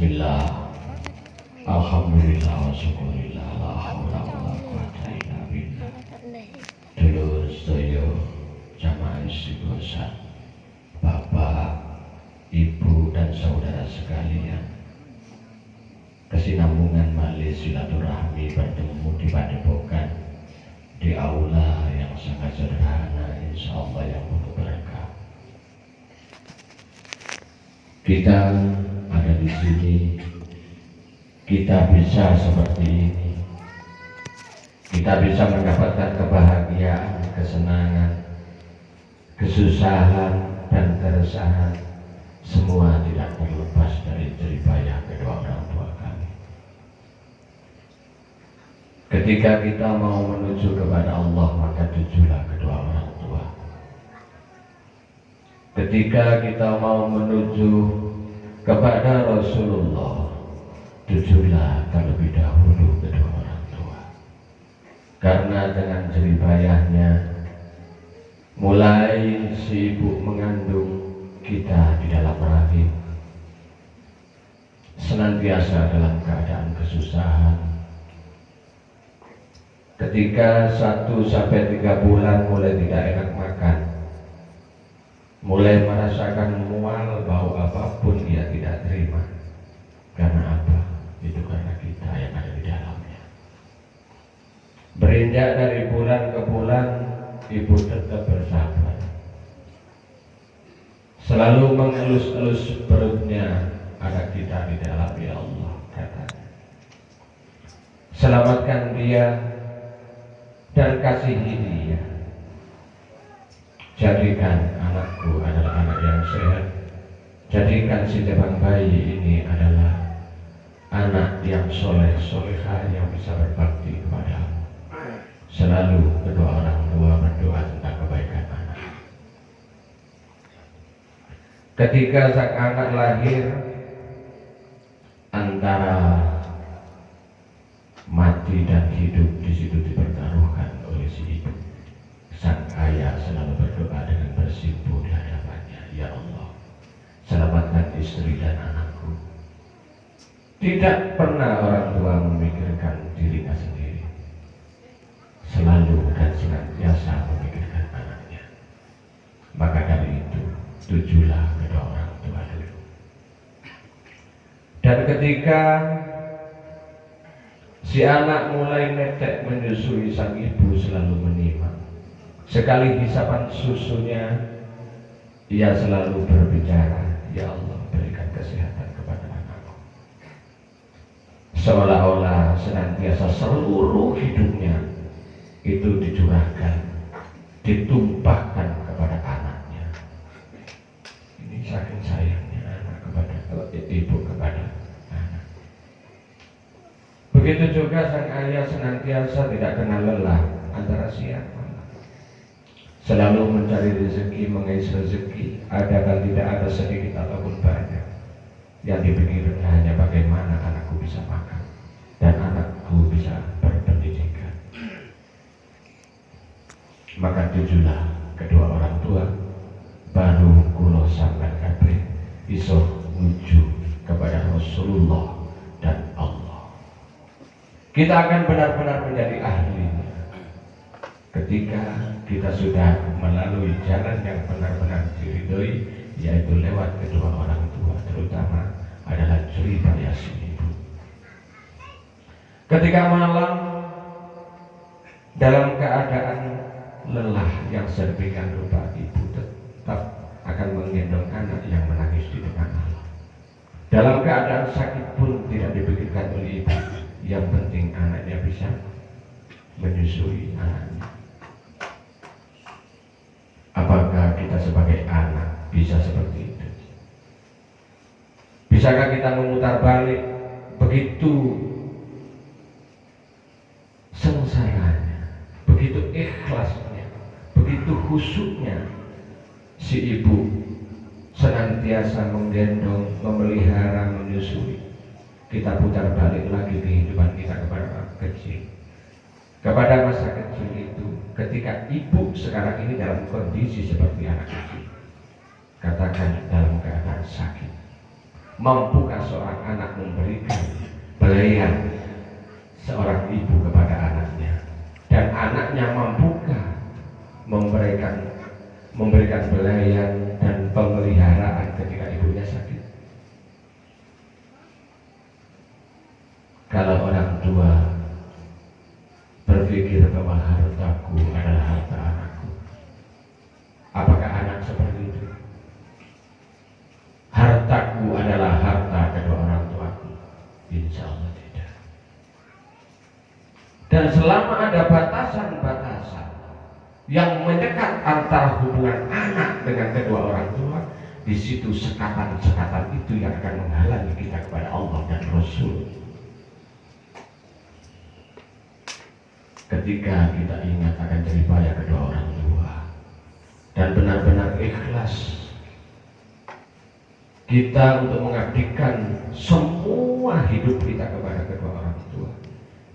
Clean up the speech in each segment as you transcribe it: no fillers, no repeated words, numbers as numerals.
Bismillah, Alhamdulillah, wa syukurillah, la hawla wa la quwwata illa billah. Dulur sedaya jamaah istighosah, Bapak, Ibu dan saudara sekalian, kesinambungan malih silaturahmi bertemu di padepokan di aula yang sangat sederhana, insyaallah yang penuh berkah. Kita ada di sini, kita bisa seperti ini, kita bisa mendapatkan kebahagiaan, kesenangan, kesusahan dan keresahan, semua tidak terlepas dari jeripayah kedua orang tua kami. Ketika kita mau menuju kepada Allah, maka tujulah kedua orang tua. Ketika kita mau menuju kepada Rasulullah, tujulah terlebih dahulu kedua orang tua. Karena dengan jeripayahnya, mulai si ibu mengandung kita di dalam rahim, senantiasa dalam keadaan kesusahan. Ketika 1-3 bulan mulai tidak enak makan, mulai merasakan mual, bau apapun ia tidak terima. Karena apa? Itu karena kita yang ada di dalamnya. Berinjak dari bulan ke bulan, ibu tetap bersabar, selalu mengelus-elus perutnya agar kita di dalam, ya Allah, katanya, selamatkan dia dan kasihi dia. Jadikan anakku adalah anak yang sehat. Jadikan si jabang bayi ini adalah anak yang soleh, solehah, yang bisa berbakti kepadamu. Selalu kedua orang tua berdoa tentang kebaikan anak. Ketika sang anak lahir, antara mati dan hidup di situ dipertaruhkan oleh si ibu. Sang ayah selalu berdoa dengan bersimpuh di hadapannya, ya Allah, selamatkan istri dan anakku. Tidak pernah orang tua memikirkan dirinya sendiri, selalu dan senantiasa memikirkan anaknya. Maka dari itu, tujulah kedua orang tua dulu. Dan ketika si anak mulai netek menyusui, sang ibu selalu menimang. Sekali hisapan susunya, ia selalu berbicara, ya Allah, berikan kesehatan kepada anakku. Seolah-olah senantiasa seluruh hidupnya itu dicurahkan, ditumpahkan kepada anaknya. Ini saking sayangnya anak kepada ibu kepada anak. Begitu juga sang ayah senantiasa tidak kenal lelah antara siang malam, selalu mencari rezeki, mengais rezeki, ada dan tidak ada, sedikit ataupun banyak. Yang dipikirkan hanya bagaimana anakku bisa makan dan anakku bisa berpendidikan. Maka tujulah kedua orang tua, baru kulo sampai kabeh iso menuju kepada Rasulullah dan Allah. Kita akan benar-benar menjadi ahli ketika kita sudah melalui jalan yang benar-benar diridhoi, yaitu lewat kedua orang tua, terutama adalah jeripayah si ibu. Ketika malam dalam keadaan lelah yang sedemikian rupa, ibu tetap akan menggendong anak yang menangis di tengah malam. Dalam keadaan sakit pun tidak dipikirkan oleh ibu, yang penting anaknya bisa menyusui anaknya. Apakah kita sebagai anak bisa seperti itu? Bisakah kita memutar balik begitu sengsaranya, begitu ikhlasnya, begitu khusyuknya si ibu senantiasa menggendong, memelihara, menyusui? Kita putar balik lagi kehidupan kita kepada masa kecil. Kepada masa kecil itu, ketika ibu sekarang ini dalam kondisi seperti anak kecil, katakan dalam keadaan sakit, Mampukah seorang anak memberikan belayan seorang ibu kepada anaknya, dan anaknya mampukah memberikan belayan dan pemeliharaan ketika ibunya sakit? Kalau orang tua berpikir bahwa hartaku adalah harta anakku, apakah anak seperti itu? Hartaku adalah harta kedua orang tuaku? Insya Allah tidak. Dan selama ada batasan-batasan yang menyekat antara hubungan anak dengan kedua orang tua, di situ sekatan-sekatan itu yang akan menghalangi kita kepada Allah dan Rasul. Ketika kita ingat akan jeripaya kedua orang tua dan benar-benar ikhlas kita untuk mengabdikan semua hidup kita kepada kedua orang tua,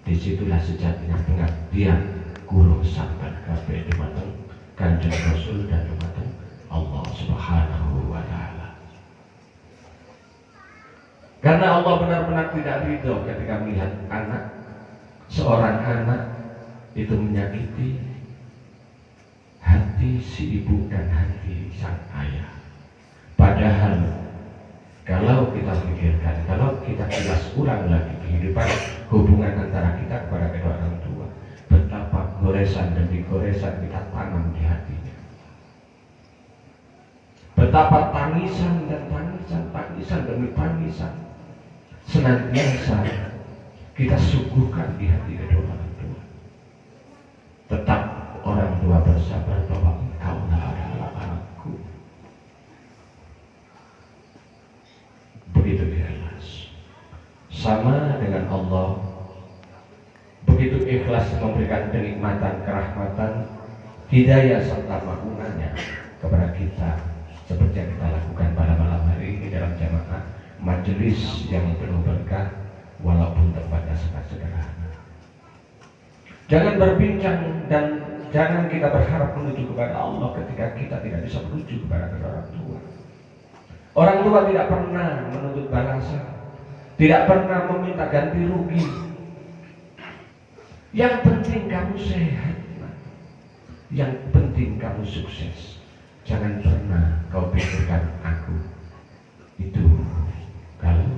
disitulah sejatinya pengabdian guru sampai kabeh dumateng Kanjeng Rasul dan dumateng Allah Subhanahu wa taala. Karena Allah benar-benar tidak ridho ketika melihat seorang anak itu menyakiti hati si ibu dan hati sang ayah. Padahal kalau kita pikirkan, kalau kita kilas ulang lagi kehidupan hubungan antara kita kepada kedua orang tua, betapa goresan demi goresan kita tanam di hatinya, betapa tangisan dan tangisan demi tangisan senantiasa kita suguhkan di hati kedua orang tua. Tetap orang tua bersabar bahwa engkaulah adalah anakku. Begitu ikhlas. Sama dengan Allah, begitu ikhlas memberikan kenikmatan, kerahmatan, hidayah serta makunannya kepada kita, seperti yang kita lakukan pada malam hari ini dalam jamaah majelis yang penuh berkah, walaupun tempatnya sangat sederhana. Jangan berbincang dan jangan kita berharap menuju kepada Allah ketika kita tidak bisa menuju kepada kedua orang tua. Orang tua tidak pernah menuntut balasan, tidak pernah meminta ganti rugi. Yang penting kamu sehat, yang penting kamu sukses. Jangan pernah kau pikirkan aku. Itu kalau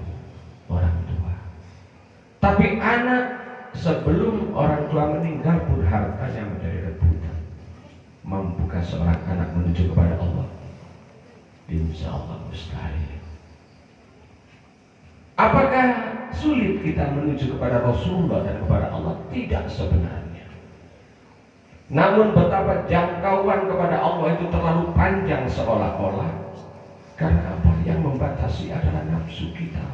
orang tua. Tapi anak sebelum orang tua meninggal pun hartanya menjadi rebutan. Mampukah seorang anak menuju kepada Allah? Insya Allah mustahil. Apakah sulit kita menuju kepada Rasulullah dan kepada Allah? Tidak sebenarnya. Namun betapa jangkauan kepada Allah itu terlalu panjang seolah-olah. Karena apa? Yang membatasi adalah nafsu kita.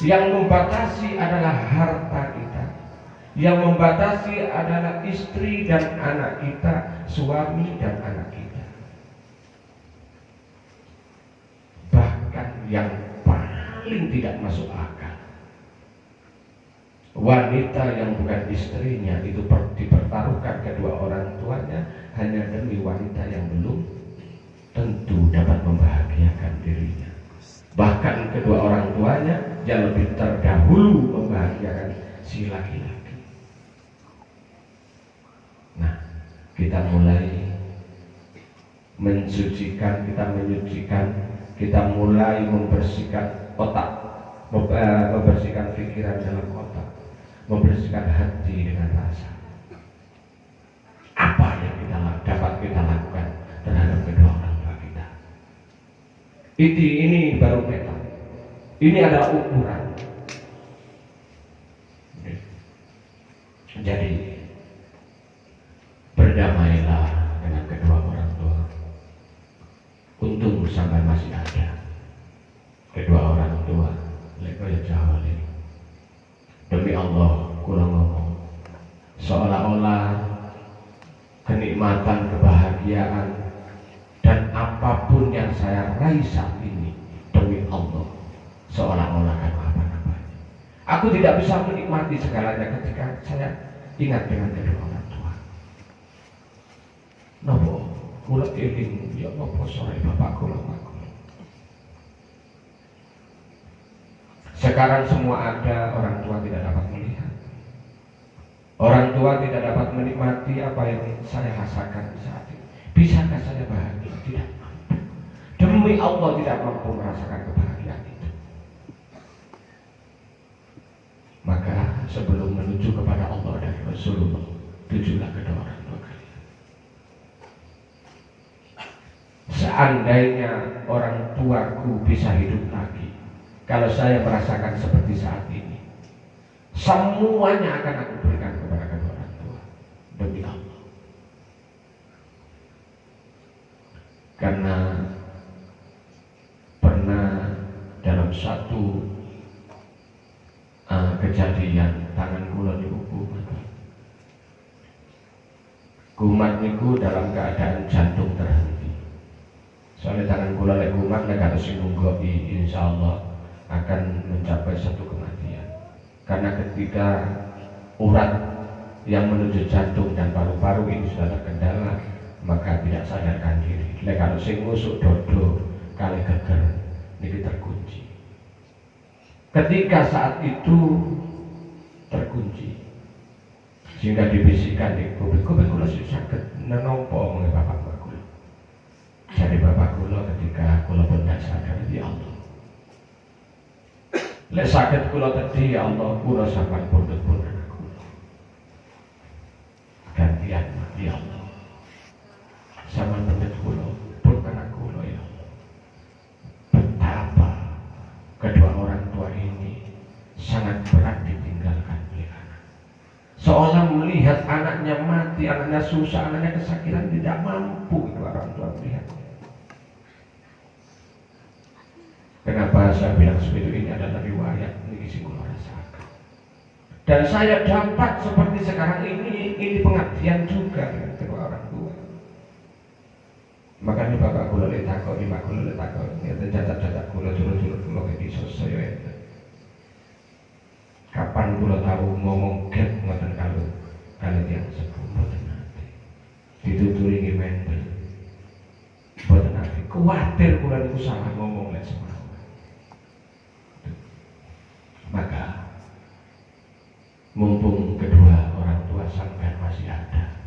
Yang membatasi adalah harta kita. Yang membatasi adalah istri dan anak kita, suami dan anak kita. Bahkan yang paling tidak masuk akal, wanita yang bukan istrinya itu dipertaruhkan kedua orang tuanya hanya demi wanita yang belum tentu dapat membahagiakan dirinya. Bahkan kedua orang tuanya yang lebih terdahulu membahagiakan si laki-laki. Nah, kita mulai mensucikan, kita mulai membersihkan otak, membersihkan pikiran dalam otak, membersihkan hati dengan rasa. Apa yang dapat kita lakukan terhadap kedua orang tua kita? Ini baru peta. Ini adalah ukuran. Jadi berdamailah dengan kedua orang tua. Untung sampai masih ada kedua orang tua. Lekaya jawab ini. Demi Allah, kula ngomong, seolah-olah kenikmatan, kebahagiaan dan apapun yang saya raih saat ini demi Allah, seolah-olah kan apa-apa. Aku tidak bisa menikmati segalanya ketika saya ingat dengan kedua orang tua. Nopo, kula eling ya nopo sore bapakku Sekarang semua ada, orang tua tidak dapat melihat. Orang tua tidak dapat menikmati apa yang saya rasakan saat ini. Bisakah saya bahagia? Tidak mampu. Demi Allah tidak mampu merasakan kebahagiaan itu. Maka sebelum menuju kepada Allah dan Rasulullah, tujulah kedua orang tua kalian. Seandainya orang tuaku bisa hidup lagi, kalau saya merasakan seperti saat ini, semuanya akan aku berikan kepada kedua orang tua. Demi Allah. Karena pernah dalam satu kejadian tangan kula niku kumat niku dalam keadaan jantung terhenti. Soalnya tangan kula lek kumat lek harus nunggoki insyaallah akan mencapai satu kematian. Karena ketika urat yang menuju jantung dan paru-paru ini sudah terkendala, maka tidak sadarkan diri. Lek kalau sing ngusuk dodo kali geger niki terkunci. Ketika saat itu terkunci, sehingga dibisikkan di kuping kula sakit nenopo mengenai bapak kula. Jadi bapak kula ketika kula pun tidak sadar, ya Allah. Lek sakit kula tadi, ya Allah, kula sampai pundut pun anak kula. Gantian, ya Allah. Sama pundut kula pun anak kula, ya Allah. Betapa kedua orang tua ini sangat berat ditinggalkan oleh anak. Seolah melihat anaknya mati, anaknya susah, anaknya kesakitan, tidak mampu itu orang tua melihat. Kenapa saya bilang seperti ini adalah riwayat ini sing kula rasakan. Dan saya dapat seperti sekarang ini pengabdian juga dengan kedua orang tua. Makanya bapak kula lek takok, mak kula lek takok, ngeten cacat-cacat kula jurus-jurus kula iki saya enten. Kapan kula tahu ngomong get ngoten kalau yang sepuh mboten nate. Dituturi nggih mendel. Mboten nate. Kuwatir kula niku salah ngomong lek semawon. Maka mumpung kedua orang tua sampean masih ada,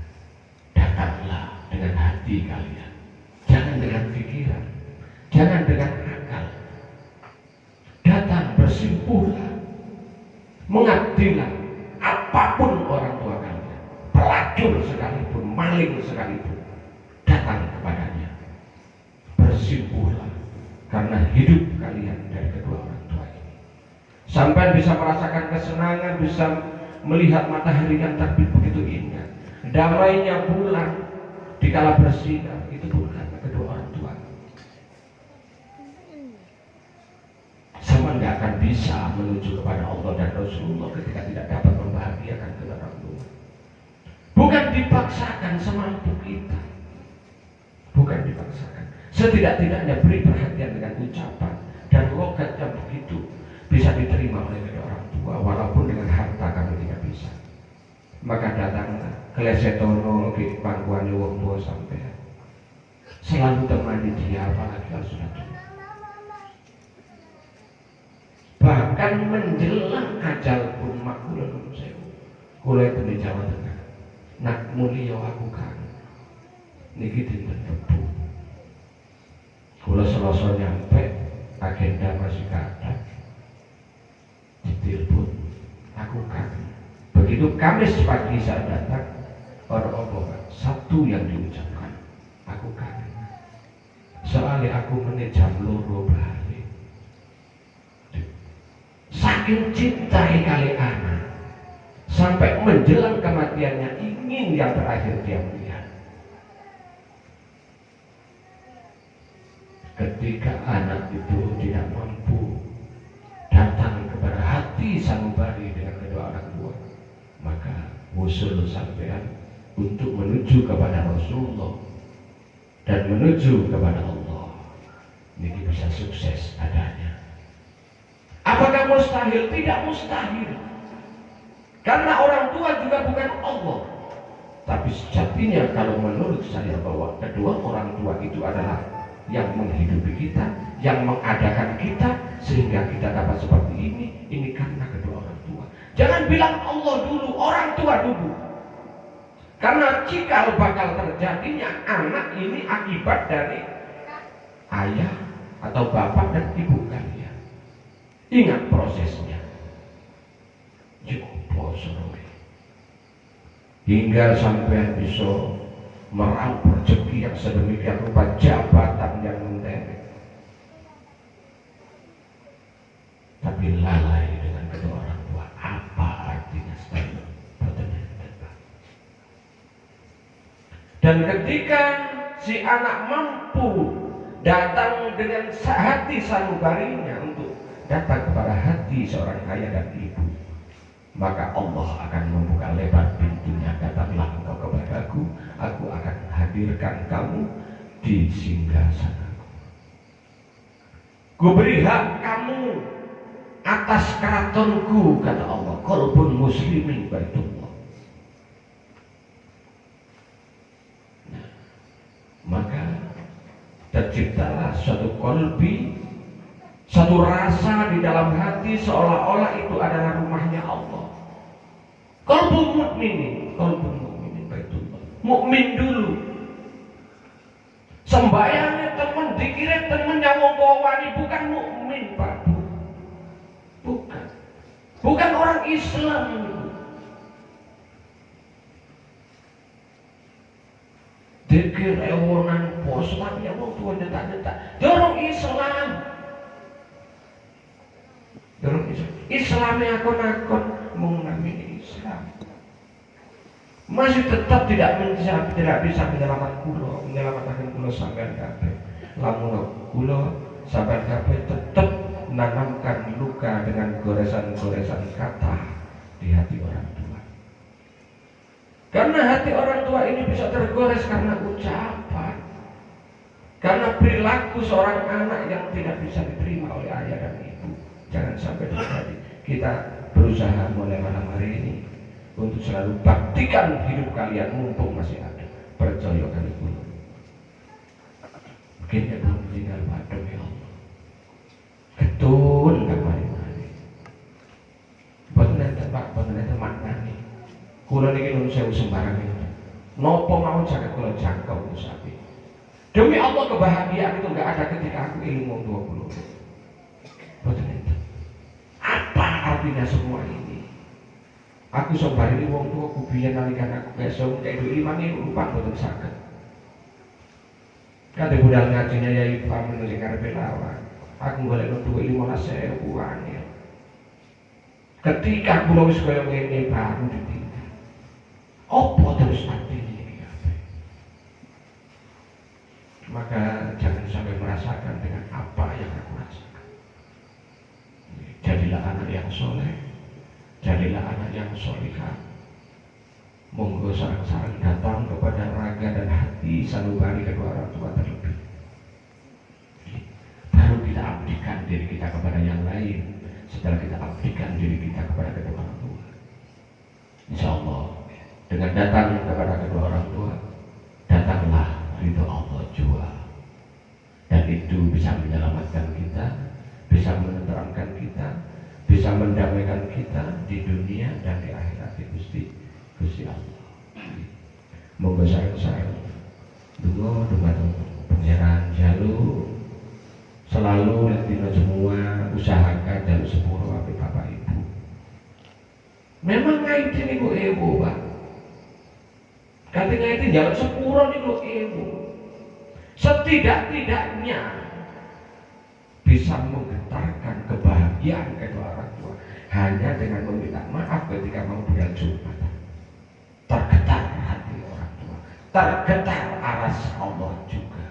datanglah dengan hati kalian. Jangan dengan pikiran, jangan dengan akal. Datang bersimpuhlah, mengabdilah apapun orang tua kalian, pelacur sekalipun, maling sekalipun, datang kepadanya. Bersimpuhlah, karena hidup kalian dari kedua orang tua ini. Sampai bisa merasakan kesenangan, bisa melihat matahari yang terbit begitu indah, damainya bulan dikala bersinar, itu bukan kedua orang tua. Sama nggak akan bisa menuju kepada Allah dan Rasulullah ketika tidak dapat membahagiakan kedua orang tua. Bukan dipaksakan semampu kita, bukan dipaksakan. Setidak-tidaknya beri perhatian dengan ucapan dan logat yang begitu bisa diterima oleh kedua orang tua, walaupun dengan harta kami tidak bisa. Maka datanglah kelesetono di pangkuan wong tua sampai selalu temani dia, apalagi kalau sudah tua. Bahkan menjelang ajal pun mak kula nun sewu, kula di Jawa Tengah, nak mulya aku kan niki dinten Rebo. Kula Selasa nyampe, agenda masih kathah. Ditelepon, aku kan. Begitu Kamis pagi saya datang, orang-orang satu yang diucapkan, aku kan. Soalnya aku menejam loro balik. Saking cintai kali anak, sampai menjelang kematiannya ingin yang terakhir dia melihat. Ketika anak itu tidak mampu datang kepada hati sanubari dengan kedua orang tua, maka usul sampean untuk menuju kepada Rasulullah dan menuju kepada Allah ini bisa sukses adanya. Apakah mustahil? Tidak mustahil. Karena orang tua juga bukan Allah. Tapi sejatinya kalau menurut saya bahwa kedua orang tua itu adalah yang menghidupi kita, yang mengadakan kita sehingga kita dapat seperti ini karena kedua orang tua. Jangan bilang Allah dulu, orang tua dulu. Karena jika bakal terjadinya anak ini akibat dari ayah atau bapak dan ibu kalian. Ingat prosesnya. Hingga sampai bisa meraup rezeki yang sedemikian rupa, jabatan yang mentereng, tapi lalai dengan kedua orang tua. Apa artinya sekali? Dan ketika si anak mampu datang dengan hati sanubarinya untuk datang kepada hati seorang ayah dan ibu, maka Allah akan membuka lebar pintunya. Datanglah engkau kepadaku, aku akan hadirkan kamu di singgasanaku. Kuberi hak kamu atas keratonku, kata Allah. Qalbun muslimin baitullah. Nah, maka terciptalah suatu qalbi, satu rasa di dalam hati seolah-olah itu adalah rumahnya Allah. Qalbun mu'minin baitullah. Mukmin dulu. Sembayangnya teman, dikira teman yang wani bukan mukmin, Pak. Bukan orang Islam. Dikira ewonan pos tapi yang mau tuan detak-detak. Dorong Islam. Islamnya akon-akon mengamini Islam. Masih tetap tidak bisa menyelamatkan kulo sampean kabeh. Lamun kulo sampean kabeh tetap menanamkan luka dengan goresan-goresan kata di hati orang tua. Karena hati orang tua ini bisa tergores karena ucapan, karena perilaku seorang anak yang tidak bisa diterima oleh ayah dan ibu. Jangan sampai terjadi. Kita berusaha mulai malam hari ini untuk selalu baktikan hidup kalian mumpung masih ada. Percaya kali dulu. Mungkin ya belum tinggal pada ya Allah. Ketun kemari-mari. Benar tempat, benar tempat nani. Kulo niki nun sewu sembarang itu. Nopo mau jagat kulo jangkau sapi. Demi Allah kebahagiaan itu enggak ada ketika aku ilmu 20. Betul itu. Apa artinya semua ini? Aku sombari ini wong tua kubiyan nalikan aku besok kayak dulu imangi lupa betul sakit. Kata budal ngajinya ya Ipa menulis karepe lawan. Aku boleh nuduh 15.000 ya. Ketika pulau wis koyo ngene baru ditinggal. Apa terus artinya ini? Maka jangan sampai merasakan dengan apa yang aku rasakan. Jadilah anak yang soleh, jadilah anak yang solihah. Monggo sarang-sarang datang kepada raga dan hati sanubari kedua orang tua terlebih. Baru kita abdikan diri kita kepada yang lain. Setelah kita abdikan diri kita kepada kedua orang tua, insya Allah dengan datang kepada kedua orang tua, datanglah ridho Allah jua. Dan itu bisa menyelamatkan kita, bisa menenteramkan kita, bisa mendamaikan kita di dunia dan di akhirat di Gusti Allah. Monggo sayang-sayang dungo pangeran jalu selalu letino semua usahakan jaluk sepuro api bapak ibu. Memang ngaiti niku ewo Pak. Kati ngaiti jaluk sepuro niku ewo. Setidak-tidaknya bisa menggetarkan kebahagiaan kedua orang tua hanya dengan meminta maaf ketika mau bulan Jumat. Tergetar hati orang tua, tergetar aras Allah juga,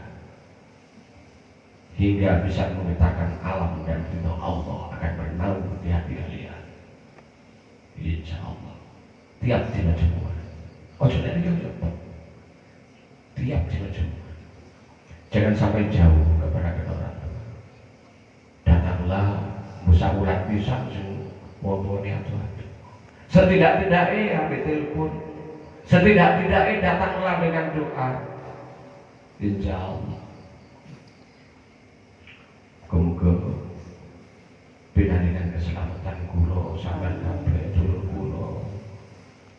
hingga bisa memetakan alam dan ridho Allah akan bernaung di hati kalian. Insya Allah tiap dina Jumat. Ojo nek yo tiap dina Jumat. Jangan sampai jauh kepada kedua orang tua. Datanglah musyawarah bisa ngomongin atu-atu. Setidak-tidaknya ambil telepon, setidak-tidaknya datanglah dengan doa. Insya Allah sampean kabeh dulur kula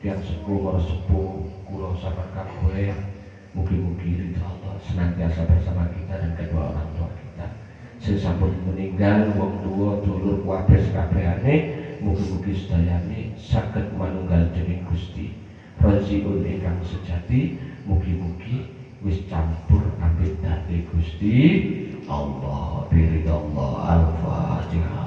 tiang sepuh para sepuh kula sampean kabeh mugi-mugi ridha Allah senantiasa bersama kita dan kedua orang tua kita sing sampun meninggal wong tuwa dulur kabeh sakabehane mugi-mugi sedayane saged manunggal dening Gusti Raziul ingkang sejati mugi-mugi wis campur ambek dadi Gusti Allah biridallah al-Fatihah.